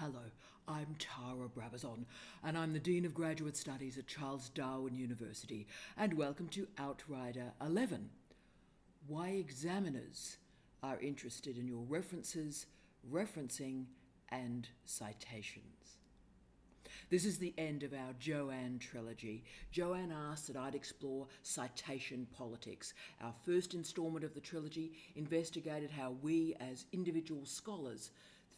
Hello, I'm Tara Brabazon, and I'm the Dean of Graduate Studies at Charles Darwin University, and welcome to Outrider 11. Why examiners are interested in your references, referencing, and citations. This is the end of our Joanne trilogy. Joanne asked that I'd explore citation politics. Our first instalment of the trilogy investigated how we as individual scholars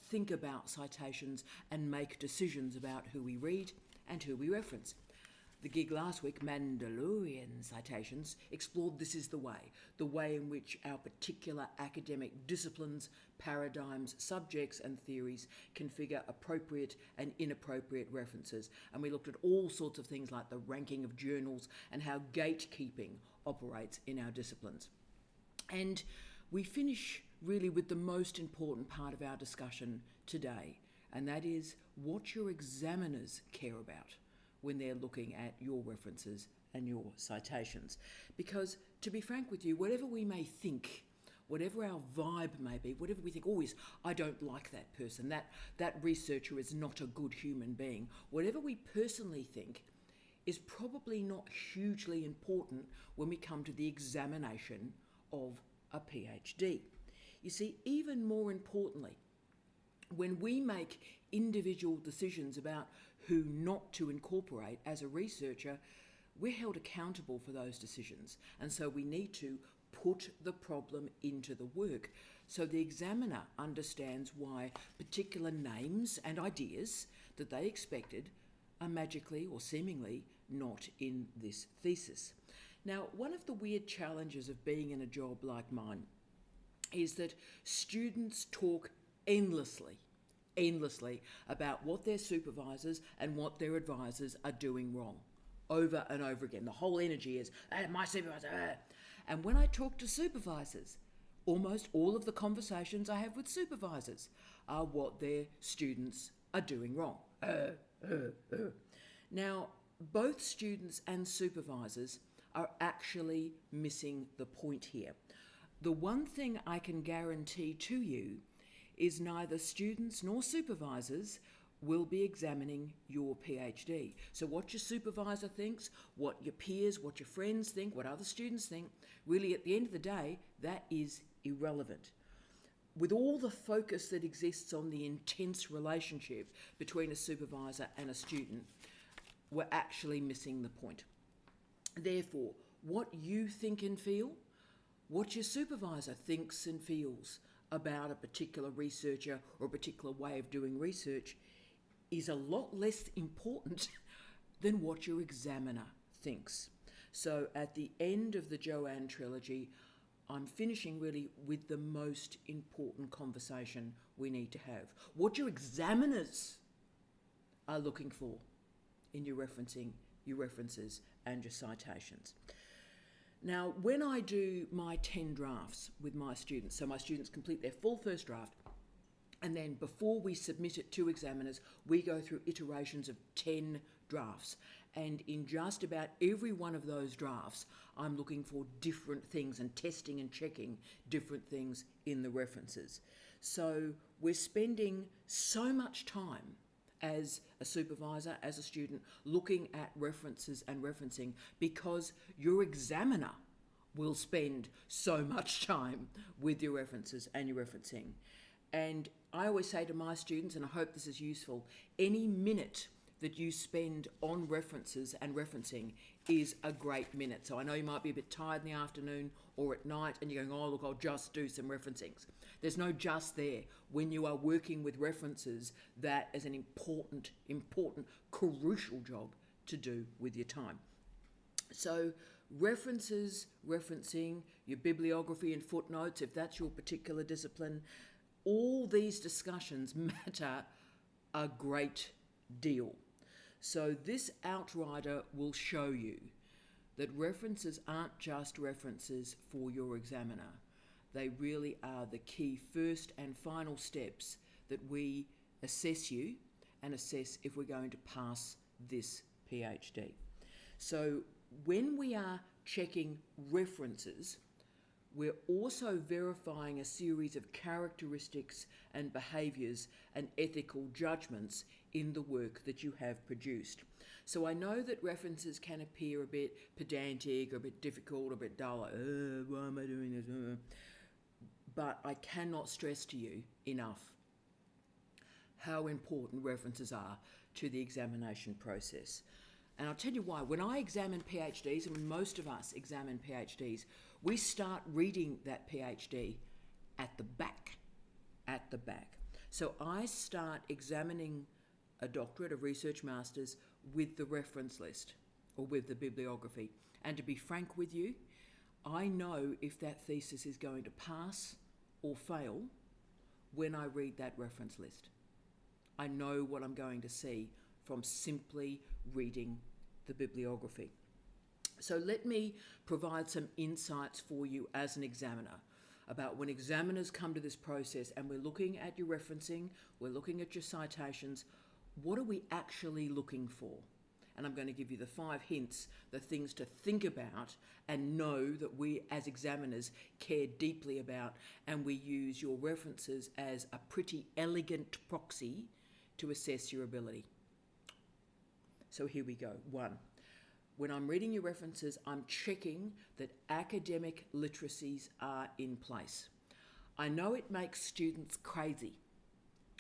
think about citations and make decisions about who we read and who we reference. The gig last week, Mandalorian Citations, explored this is the way in which our particular academic disciplines, paradigms, subjects and theories configure appropriate and inappropriate references. And we looked at all sorts of things like the ranking of journals and how gatekeeping operates in our disciplines. And we finish really with the most important part of our discussion today, and that is what your examiners care about when they're looking at your references and your citations. Because, to be frank with you, whatever we may think, whatever our vibe may be, whatever we think, I don't like that person, that researcher is not a good human being, whatever we personally think is probably not hugely important when we come to the examination of a PhD. You see, even more importantly, when we make individual decisions about who not to incorporate as a researcher, we're held accountable for those decisions. And so we need to put the problem into the work so the examiner understands why particular names and ideas that they expected are magically or seemingly not in this thesis. Now, one of the weird challenges of being in a job like mine is that students talk endlessly about what their supervisors and what their advisors are doing wrong over and over again. The whole energy is, my supervisor. And when I talk to supervisors, almost all of the conversations I have with supervisors are what their students are doing wrong. Now, both students and supervisors are actually missing the point here. The one thing I can guarantee to you is neither students nor supervisors will be examining your PhD. So what your supervisor thinks, what your peers, what your friends think, what other students think, really at the end of the day, that is irrelevant. With all the focus that exists on the intense relationship between a supervisor and a student, we're actually missing the point. Therefore, what you think and feel, what your supervisor thinks and feels about a particular researcher or a particular way of doing research is a lot less important than what your examiner thinks. So at the end of the Joanne trilogy, I'm finishing really with the most important conversation we need to have. What your examiners are looking for in your referencing, your references and your citations. Now, when I do my 10 drafts with my students, so my students complete their full first draft, and then before we submit it to examiners, we go through iterations of 10 drafts. And in just about every one of those drafts, I'm looking for different things and testing and checking different things in the references. So we're spending so much time as a supervisor, as a student, looking at references and referencing because your examiner will spend so much time with your references and your referencing. And I always say to my students, and I hope this is useful, any minute that you spend on references and referencing is a great minute. So I know you might be a bit tired in the afternoon or at night and you're going, oh, look, I'll just do some referencings. There's no just there. When you are working with references, that is an important, crucial job to do with your time. So references, referencing, your bibliography and footnotes, if that's your particular discipline, all these discussions matter a great deal. So this Outrider will show you that references aren't just references for your examiner. They really are the key first and final steps that we assess you and assess if we're going to pass this PhD. So when we are checking references, we're also verifying a series of characteristics and behaviours and ethical judgments in the work that you have produced. So I know that references can appear a bit pedantic, or a bit difficult, or a bit dull, like, why am I doing this? But I cannot stress to you enough how important references are to the examination process. And I'll tell you why. When I examine PhDs, and when most of us examine PhDs, we start reading that PhD at the back. So I start examining a doctorate, a research master's, with the reference list or with the bibliography. And to be frank with you, I know if that thesis is going to pass or fail when I read that reference list. I know what I'm going to see from simply reading the bibliography. So let me provide some insights for you as an examiner about when examiners come to this process and we're looking at your referencing, we're looking at your citations, what are we actually looking for? And I'm going to give you the 5 hints, the things to think about and know that we as examiners care deeply about, and we use your references as a pretty elegant proxy to assess your ability. So here we go. 1. When I'm reading your references, I'm checking that academic literacies are in place. I know it makes students crazy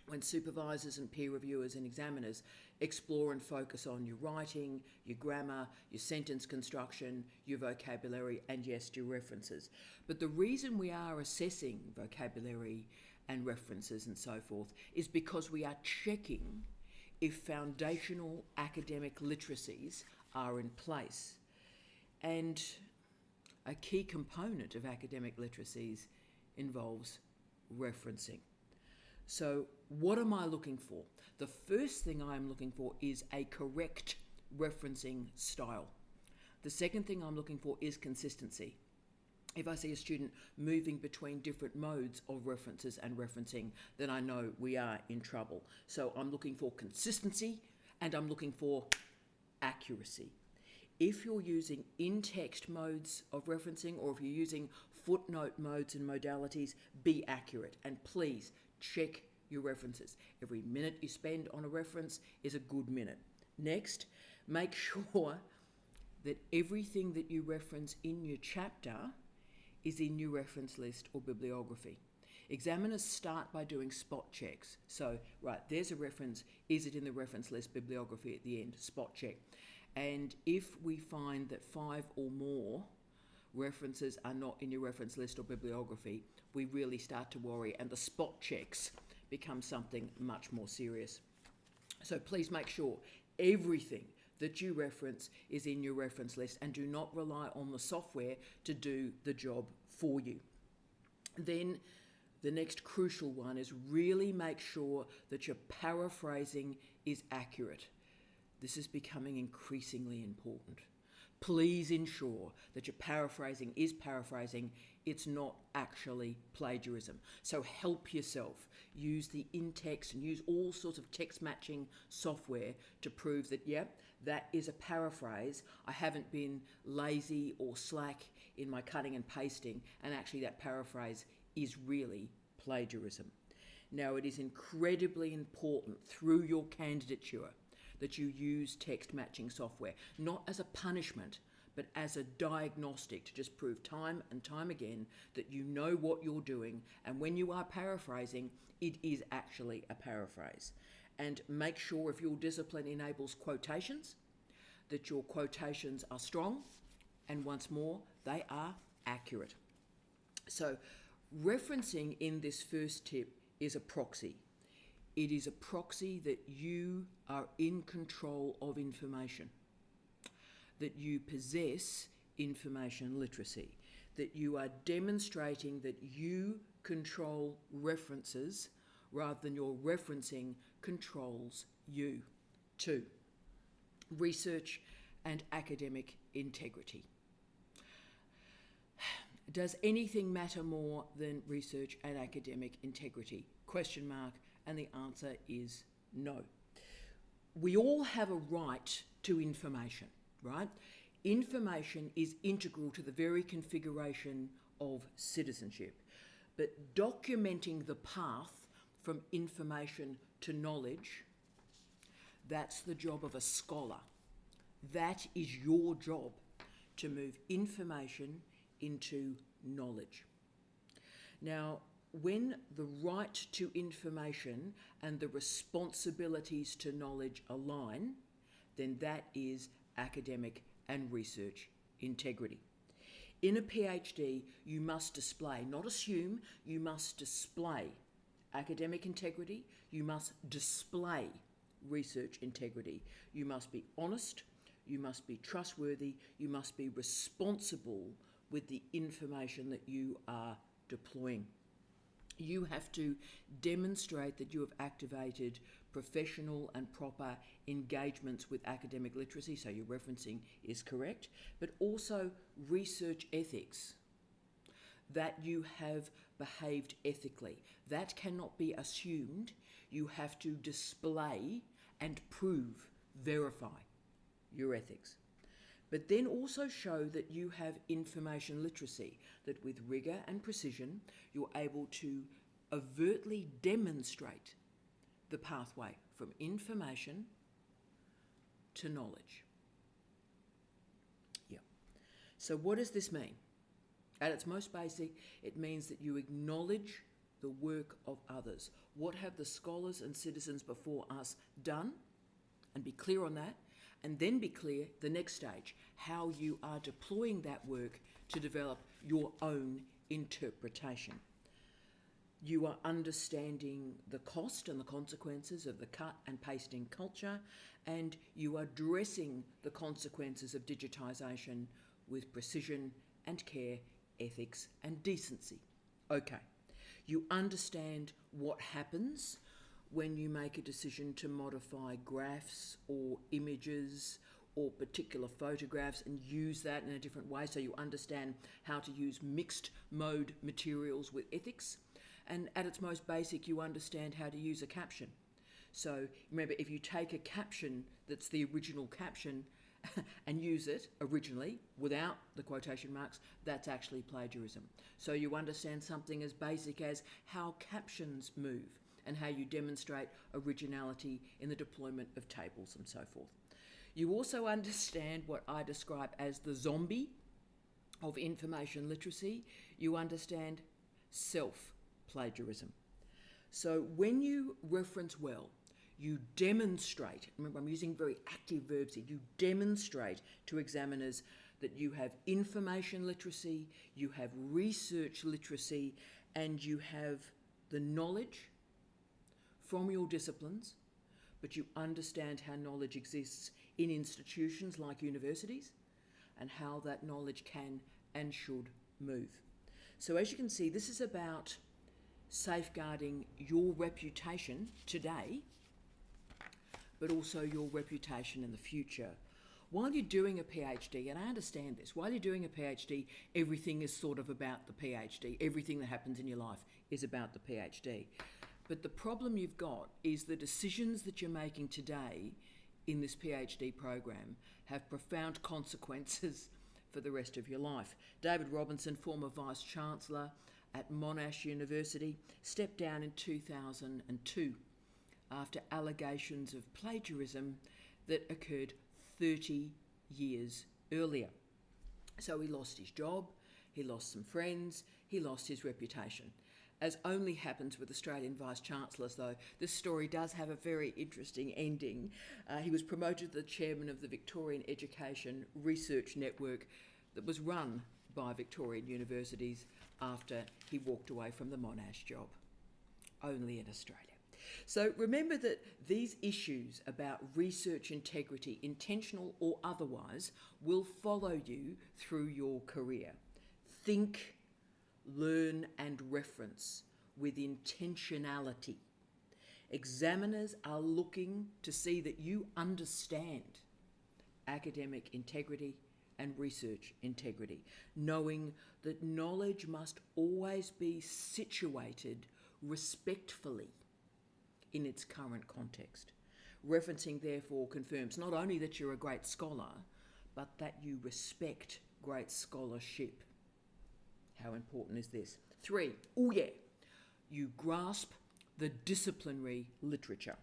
when supervisors and peer reviewers and examiners explore and focus on your writing, your grammar, your sentence construction, your vocabulary, and yes, your references. But the reason we are assessing vocabulary and references and so forth is because we are checking if foundational academic literacies are in place. And a key component of academic literacies involves referencing. So what am I looking for? The first thing I'm looking for is a correct referencing style. The second thing I'm looking for is consistency. If I see a student moving between different modes of references and referencing, then I know we are in trouble. So I'm looking for consistency and I'm looking for accuracy. If you're using in-text modes of referencing, or if you're using footnote modes and modalities, be accurate, and please check your references. Every minute you spend on a reference is a good minute. Next, make sure that everything that you reference in your chapter is in your reference list or bibliography. Examiners start by doing spot checks. So, right, there's a reference. Is it in the reference list bibliography at the end? Spot check. And if we find that 5 or more references are not in your reference list or bibliography, we really start to worry, and the spot checks become something much more serious. So please make sure everything that you reference is in your reference list, and do not rely on the software to do the job for you. Then the next crucial one is really make sure that your paraphrasing is accurate. This is becoming increasingly important. Please ensure that your paraphrasing is paraphrasing. It's not actually plagiarism. So help yourself. Use the in-text and use all sorts of text matching software to prove that, yeah, that is a paraphrase. I haven't been lazy or slack in my cutting and pasting, and actually that paraphrase is really plagiarism. Now, it is incredibly important through your candidature that you use text matching software, not as a punishment, but as a diagnostic to just prove time and time again that you know what you're doing, and when you are paraphrasing, it is actually a paraphrase. And make sure, if your discipline enables quotations, that your quotations are strong, and once more, they are accurate. So referencing in this first tip is a proxy. It is a proxy that you are in control of information, that you possess information literacy, that you are demonstrating that you control references rather than your referencing controls you. 2, research and academic integrity. Does anything matter more than research and academic integrity? Question mark. And the answer is no. We all have a right to information, right? Information is integral to the very configuration of citizenship. But documenting the path from information to knowledge, that's the job of a scholar. That is your job, to move information into knowledge. Now, when the right to information and the responsibilities to knowledge align, then that is academic and research integrity. In a PhD, you must display, not assume, you must display academic integrity, you must display research integrity. You must be honest, you must be trustworthy, you must be responsible with the information that you are deploying. You have to demonstrate that you have activated professional and proper engagements with academic literacy, so your referencing is correct, but also research ethics, that you have behaved ethically. That cannot be assumed. You have to display and prove, verify your ethics. But then also show that you have information literacy, that with rigour and precision, you're able to overtly demonstrate the pathway from information to knowledge. Yeah. So what does this mean? At its most basic, it means that you acknowledge the work of others. What have the scholars and citizens before us done? And be clear on that. And then be clear, the next stage, how you are deploying that work to develop your own interpretation. You are understanding the cost and the consequences of the cut and pasting culture, and you are addressing the consequences of digitisation with precision and care, ethics and decency. Okay, you understand what happens when you make a decision to modify graphs or images or particular photographs and use that in a different way, so you understand how to use mixed mode materials with ethics. And at its most basic, you understand how to use a caption. So remember, if you take a caption that's the original caption and use it originally without the quotation marks, that's actually plagiarism. So you understand something as basic as how captions move and how you demonstrate originality in the deployment of tables and so forth. You also understand what I describe as the zombie of information literacy. You understand self-plagiarism. So when you reference well, you demonstrate, remember I'm using very active verbs here, you demonstrate to examiners that you have information literacy, you have research literacy, and you have the knowledge from your disciplines, but you understand how knowledge exists in institutions like universities and how that knowledge can and should move. So as you can see, this is about safeguarding your reputation today, but also your reputation in the future. While you're doing a PhD, and I understand this, while you're doing a PhD, everything is sort of about the PhD. Everything that happens in your life is about the PhD. But the problem you've got is the decisions that you're making today in this PhD program have profound consequences for the rest of your life. David Robinson, former Vice-Chancellor at Monash University, stepped down in 2002 after allegations of plagiarism that occurred 30 years earlier. So he lost his job, he lost some friends, he lost his reputation. As only happens with Australian Vice-Chancellors, though, this story does have a very interesting ending. He was promoted to the chairman of the Victorian Education Research Network that was run by Victorian universities after he walked away from the Monash job. Only in Australia. So remember that these issues about research integrity, intentional or otherwise, will follow you through your career. Think, learn and reference with intentionality. Examiners are looking to see that you understand academic integrity and research integrity, knowing that knowledge must always be situated respectfully in its current context. Referencing therefore confirms not only that you're a great scholar, but that you respect great scholarship. How important is this? 3, you grasp the disciplinary literature.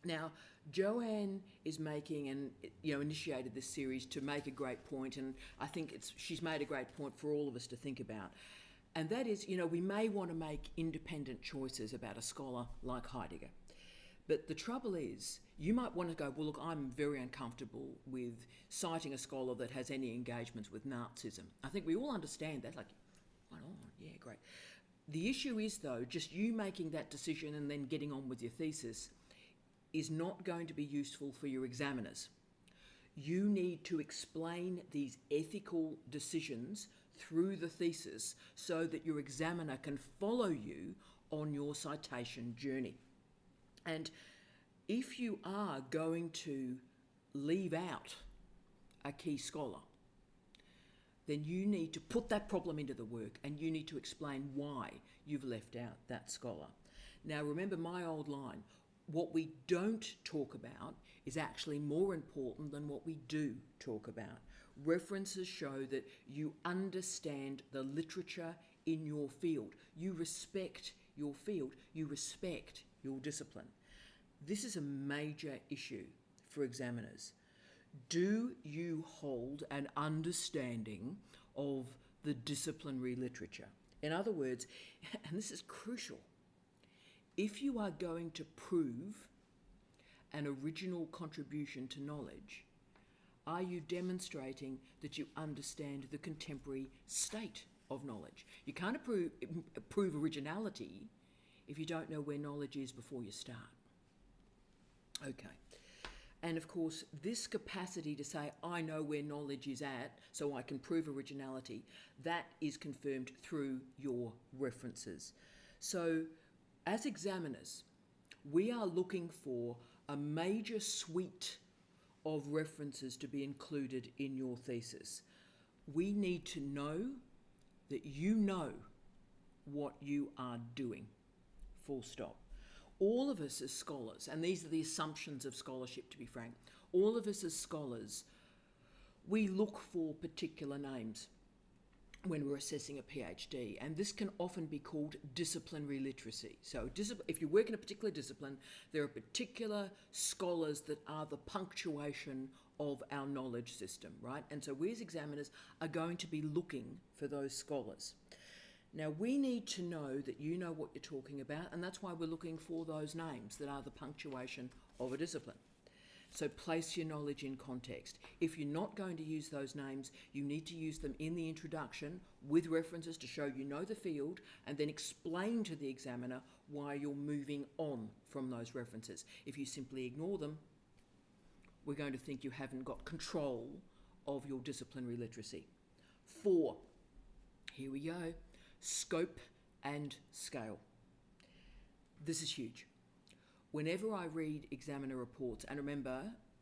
Now, Joanne is making and initiated this series to make a great point, and I think she's made a great point for all of us to think about. And that is, we may want to make independent choices about a scholar like Heidegger. But the trouble is, you might want to go, well, look, I'm very uncomfortable with citing a scholar that has any engagements with Nazism. I think we all understand that, like, right on, yeah, great. The issue is, though, just you making that decision and then getting on with your thesis is not going to be useful for your examiners. You need to explain these ethical decisions through the thesis so that your examiner can follow you on your citation journey. And if you are going to leave out a key scholar, then you need to put that problem into the work and you need to explain why you've left out that scholar. Now, remember my old line, what we don't talk about is actually more important than what we do talk about. References show that you understand the literature in your field. You respect your field. You respect your discipline. This is a major issue for examiners. Do you hold an understanding of the disciplinary literature? In other words, and this is crucial, if you are going to prove an original contribution to knowledge, are you demonstrating that you understand the contemporary state of knowledge? You can't prove originality if you don't know where knowledge is before you start. Okay. And of course, this capacity to say, I know where knowledge is at, so I can prove originality, that is confirmed through your references. So, as examiners, we are looking for a major suite of references to be included in your thesis. We need to know that you know what you are doing, full stop. All of us as scholars, and these are the assumptions of scholarship, to be frank, all of us as scholars, we look for particular names when we're assessing a PhD, and this can often be called disciplinary literacy. So if you work in a particular discipline, there are particular scholars that are the punctuation of our knowledge system, right? And so we as examiners are going to be looking for those scholars. Now, we need to know that you know what you're talking about, and that's why we're looking for those names that are the punctuation of a discipline. So place your knowledge in context. If you're not going to use those names, you need to use them in the introduction with references to show you know the field, and then explain to the examiner why you're moving on from those references. If you simply ignore them, we're going to think you haven't got control of your disciplinary literacy. 4, here we go, scope and scale. This is huge. Whenever I read examiner reports, and remember,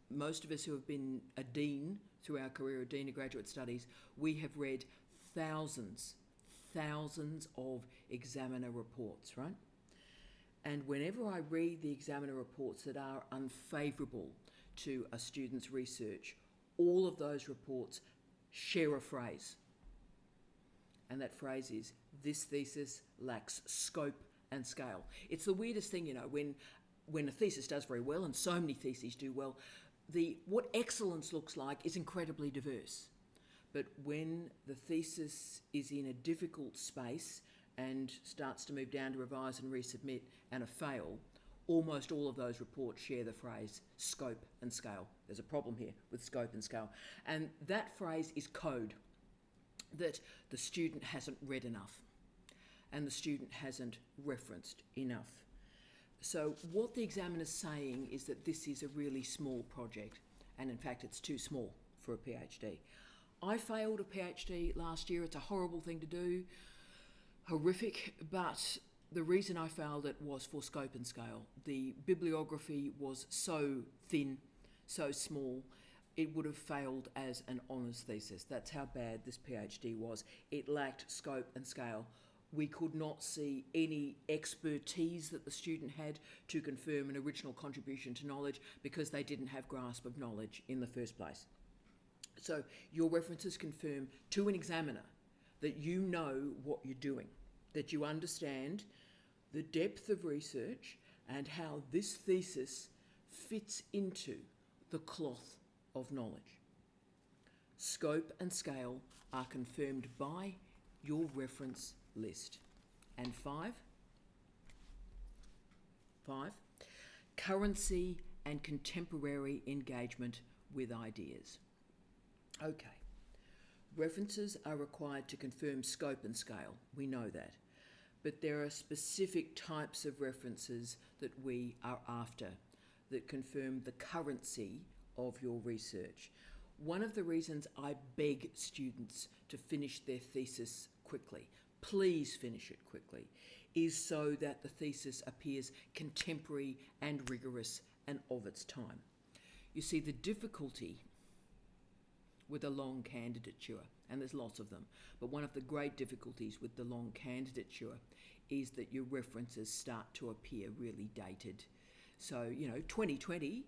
most of us who have been a dean through our career, a dean of graduate studies, we have read thousands of examiner reports, right? And whenever I read the examiner reports that are unfavourable to a student's research, all of those reports share a phrase. And that phrase is, this thesis lacks scope and scale. It's the weirdest thing, when a thesis does very well, and so many theses do well, what excellence looks like is incredibly diverse. But when the thesis is in a difficult space and starts to move down to revise and resubmit and a fail, almost all of those reports share the phrase scope and scale. There's a problem here with scope and scale. And that phrase is code, that the student hasn't read enough and the student hasn't referenced enough. So what the examiner's saying is that this is a really small project, and in fact it's too small for a PhD. I failed a PhD last year. It's a horrible thing to do, horrific, but the reason I failed it was for scope and scale. The bibliography was so thin, so small, it would have failed as an honours thesis. That's how bad this PhD was. It lacked scope and scale. We could not see any expertise that the student had to confirm an original contribution to knowledge because they didn't have grasp of knowledge in the first place. So your references confirm to an examiner that you know what you're doing, that you understand the depth of research and how this thesis fits into the cloth of knowledge. Scope and scale are confirmed by your reference list. And five, currency and contemporary engagement with ideas. Okay, references are required to confirm scope and scale, we know that, but there are specific types of references that we are after that confirm the currency of your research. One of the reasons I beg students to finish their thesis quickly, please finish it quickly, is so that the thesis appears contemporary and rigorous and of its time. You see, the difficulty with a long candidature, and there's lots of them, but one of the great difficulties with the long candidature is that your references start to appear really dated. So, 2020,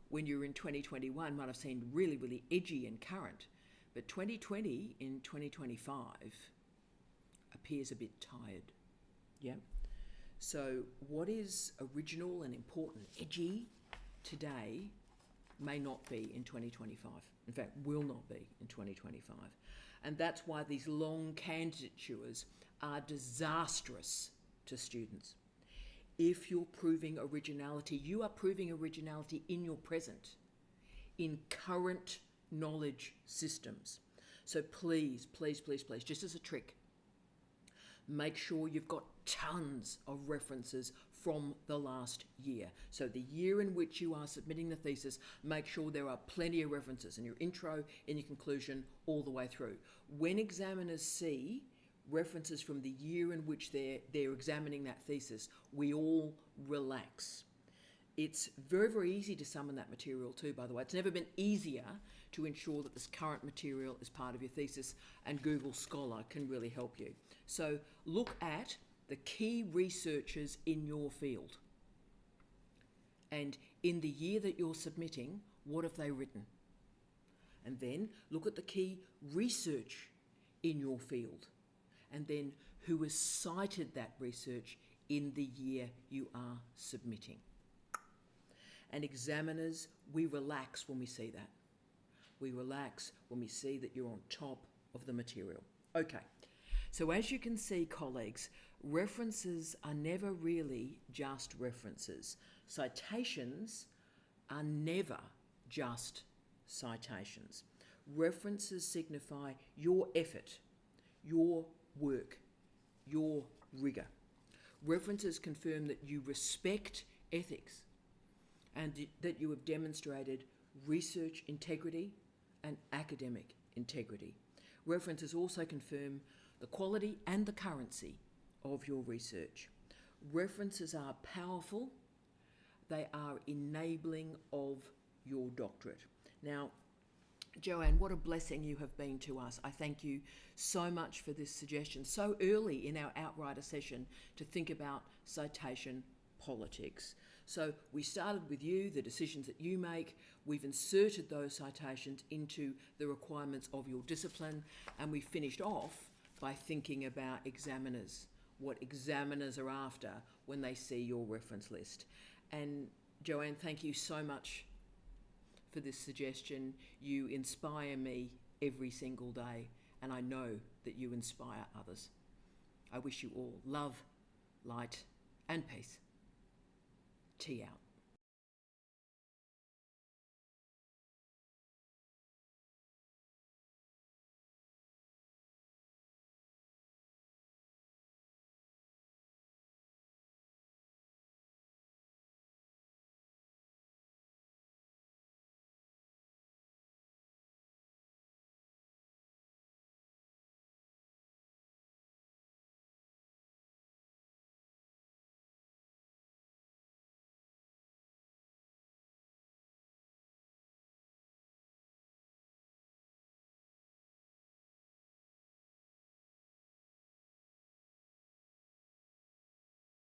when you're in 2021, might have seemed really, really edgy and current, but 2020 in 2025 appears a bit tired. Yeah. So what is original and important, edgy today may not be in 2025. In fact, will not be in 2025. And that's why these long candidatures are disastrous to students. If you're proving originality, you are proving originality in your present, in current knowledge systems. So please, please, please, please, just as a trick, make sure you've got tons of references from the last year. So the year in which you are submitting the thesis, make sure there are plenty of references in your intro, in your conclusion, all the way through. When examiners see references from the year in which they're examining that thesis, we all relax. It's very, very easy to summon that material too, by the way. It's never been easier to ensure that this current material is part of your thesis, and Google Scholar can really help you. So look at the key researchers in your field. And in the year that you're submitting, what have they written? And then look at the key research in your field. And then who has cited that research in the year you are submitting. And examiners, we relax when we see that. We relax when we see that you're on top of the material. Okay, so as you can see, colleagues, references are never really just references. Citations are never just citations. References signify your effort, your work, your rigour. References confirm that you respect ethics and that you have demonstrated research integrity and academic integrity. References also confirm the quality and the currency of your research. References are powerful. They are enabling of your doctorate. Now, Joanne, what a blessing you have been to us. I thank you so much for this suggestion so early in our Outrider session to think about citation politics. So we started with you, the decisions that you make. We've inserted those citations into the requirements of your discipline, and we finished off by thinking about examiners, what examiners are after when they see your reference list. And Joanne, thank you so much for this suggestion. You inspire me every single day, and I know that you inspire others. I wish you all love, light, and peace. Tea out.